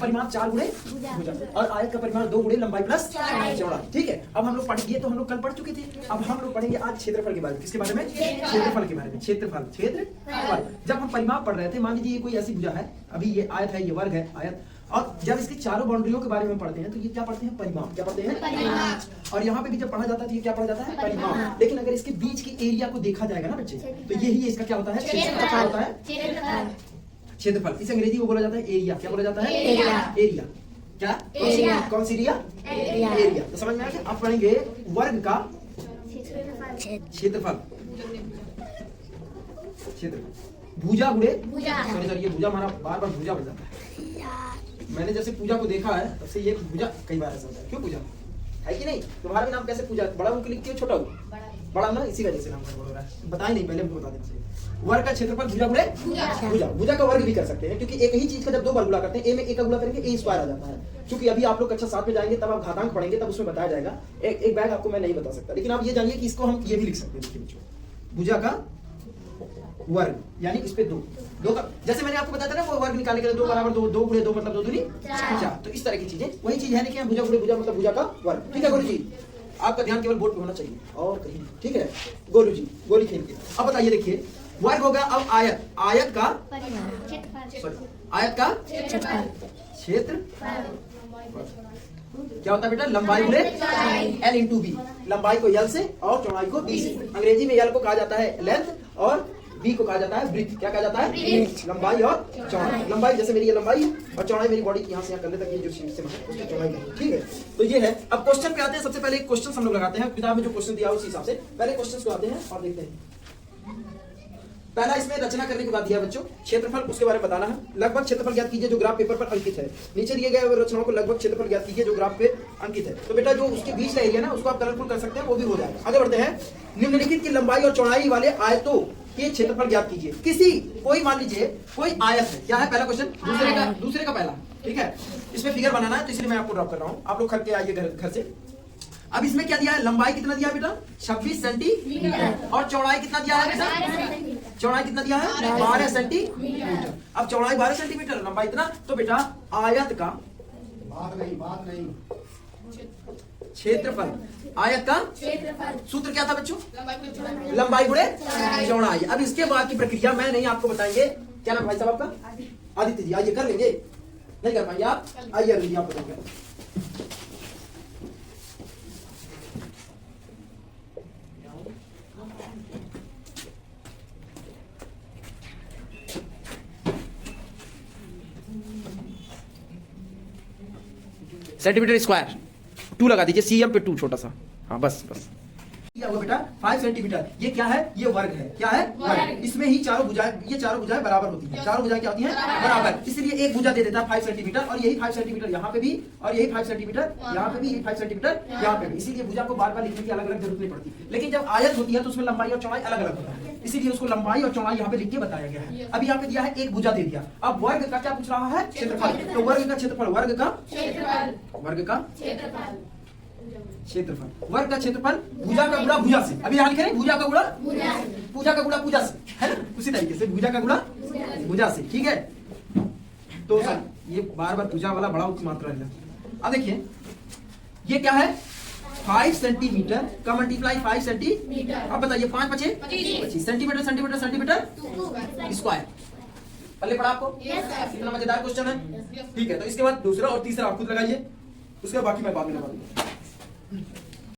परिमाप 4 गुणे भुजा और आयत का परिमाप 2 गुणे लंबाई प्लस चौड़ाई। ठीक है, अब हम लोग पढ़ ये तो हम लोग कल पढ़ चुके थे। अब हम लोग पढ़ेंगे आज क्षेत्रफल के बारे में। किसके बारे में? क्षेत्रफल के बारे में। क्षेत्रफल जब हम परिमाप पढ़ रहे थे, मान लीजिए ये कोई ऐसी भुजा है, अभी ये आयत है, ये वर्ग है आयत, और जब इसकी चारों बाउंड्रियों के बारे में पढ़ते हैं तो ये क्या पढ़ते हैं? परिमाप। क्या पढ़ते हैं? परिमाप। और यहाँ पे भी जब पढ़ा जाता है तो ये क्या पढ़ा जाता है? परिमाप। लेकिन अगर इसके बीच की एरिया को देखा जाएगा ना बच्चे, तो यही इसका क्या होता है? क्षेत्रफल होता है। क्षेत्रफल इसे अंग्रेजी में बोला जाता है एरिया। क्या बोला जाता है? एरिया। क्या? कौन सी एरिया? एरिया। तो समझ में आ गया? आप पढ़ेंगे वर्ग का क्षेत्रफल। भुजा गुणे सॉरी ये भुजा हमारा बार बार भुजा बन जाता है। मैंने जैसे पूजा को देखा है तब से ये भुजा कई बार ऐसा होता है। क्यों पूजा है कि नहीं? तुम्हारा भी नाम कैसे पूजा? बड़ा ऊ लिखती हो छोटा ऊ? बड़ा ना, इसी वजह से नाम बोल रहा है। बताए नहीं, पहले हमको बता देना चाहिए। वर्ग का क्षेत्रफल भुजा गुणे भुजा। भुजा का वर्ग भी कर सकते हैं, क्योंकि एक ही चीज का जब दो बार गुणा करते हैं, ए में ए का गुणा करेंगे ए स्क्वायर आ जाता है। क्योंकि अभी आप लोग कक्षा 7 में जाएंगे तब आप घातांक पढ़ेंगे, तब उसमें बताया जाएगा। एक बैग आपको मैं नहीं बता सकता, लेकिन आप ये जानिए कि इसको हम ये भी लिख सकते हैं। देखिए बच्चों, भुजा का वर्ग यानी इस पे दो का, जैसे मैंने आपको बताया था ना, वो वर्ग निकालने के लिए 2 बराबर 2, 2 गुणे 2 मतलब 2 दूनी 4। तो इस तरह की चीजें वही चीज है ना कि भुजा गुणे भुजा मतलब भुजा का वर्ग। ठीक है गोलू जी, आपका ध्यान केवल बोर्ड पे होना चाहिए और कहीं। ठीक है गोलू जी, गोली खेल के। अब बताइए, देखिए वर्ग होगा। अब आयत, आयत का क्षेत्र क्या होता है बेटा? लंबाई गुणे L इंटू बी। लंबाई को L से और चौड़ाई को B से। अंग्रेजी में L को कहा जाता है लेंथ और B को कहा जाता है ब्रीथ। क्या कहा जाता है? लंबाई और चौड़ाई। लंबाई जैसे मेरी ये लंबाई और चौड़ाई मेरी बॉडी की यहाँ से यहाँ करने तक ये जो शीट से उसकी चौड़ाई है। ठीक है, तो ये है। अब क्वेश्चन पे आते हैं। सबसे पहले एक क्वेश्चन हम लोग लगाते हैं, किताब में जो क्वेश्चन दिया उस हिसाब से पहले क्वेश्चन को आते हैं और देखते हैं। पहला इसमें रचना करने के बाद दिया बच्चों क्षेत्रफल, उसके बारे में बताना है। लगभग क्षेत्रफल ज्ञात कीजिए जो ग्राफ पेपर पर अंकित है। नीचे दिए गए रचनाओं को लगभग क्षेत्रफल ज्ञात कीजिए जो ग्राफ पे अंकित है। तो बेटा जो उसके बीच का एरिया ना, उसको आप कलरफुल कर सकते हैं, वो भी हो जाएगा। आगे बढ़ते हैं। निम्नलिखित की लंबाई और चौड़ाई वाले आयतों के क्षेत्रफल ज्ञात कीजिए। किसी कोई मान लीजिए कोई आयत है। क्या है पहला क्वेश्चन? दूसरे का पहला। ठीक है, इसमें फिगर बनाना है, तो इसलिए मैं आपको ड्रॉप कर रहा हूँ। आप लोग करके आइए घर से। अब इसमें क्या दिया है? लंबाई कितना दिया है बेटा? 26 सेंटीमीटर। और चौड़ाई कितना दिया है बेटा? चौड़ाई कितना दिया है? 12 सेंटीमीटर। अब चौड़ाई 12 सेंटीमीटर, लंबाई इतना, तो बेटा आयत का बात नहीं क्षेत्रफल, आयत का सूत्र क्या था बच्चों? लंबाई गुणे चौड़ाई। अब इसके बाद की प्रक्रिया मैं नहीं आपको बताएंगे। क्या नाम भाई साहब आपका? आदित्य जी। आइए कर लेंगे, नहीं कर पाएंगे आप? आइए आप बताएंगे। सेंटीमीटर स्क्वायर 2 लगा दीजिए, सीएम पे 2 छोटा सा। हाँ बस बेटा 5 सेंटीमीटर। ये क्या है? ये वर्ग है। क्या है? वर्ग। इसमें ही चारों भुजाएं, ये चारों भुजाएं बराबर होती हैं। चारों भुजाएं क्या होती हैं? बराबर। इसलिए एक भुजा दे देता है 5 सेंटीमीटर, और यही 5 सेंटीमीटर यहाँ पे भी, और यही 5 सेंटीमीटर यहाँ पे भी, यही 5 सेंटीमीटर यहाँ पे भी। इसीलिए भुजा को बार बार लिखने की अलग अलग जरूरत नहीं पड़ती। लेकिन जब आयत होती है तो उसमें लंबाई और चौड़ाई अलग अलग होता है, इसीलिए उसको लंबाई और चौड़ाई यहाँ पे लिख के बताया गया है। अब यहाँ पे दिया है एक भुजा दे दिया। अब वर्ग का क्या पूछ रहा है? क्षेत्रफल। तो वर्ग का क्षेत्रफल, वर्ग का क्षेत्रफल, वर्ग का क्षेत्रफल भुजा का गुणा भुजा से। अभी यहाँ लिख रहे हैं भुजा का गुणा पूजा से, है ना? उसी तरीके से भुजा का गुणा भुजा से। ठीक है, तो सर ये बार बार भुजा वाला बड़ा उच्च मात्रा है। अब देखिए ये क्या है? 5 सेंटीमीटर का मल्टीप्लाई 5 सेंटीमीटर। अब बताइए 5 × 5 = 25 सेंटीमीटर स्क्वायर। पहले पढ़ा आपको? कितना मजेदार क्वेश्चन है। ठीक है, तो इसके बाद दूसरा और तीसरा आप खुद लगाइए, उसके बाकी मैं बाद में लगा दूंगा।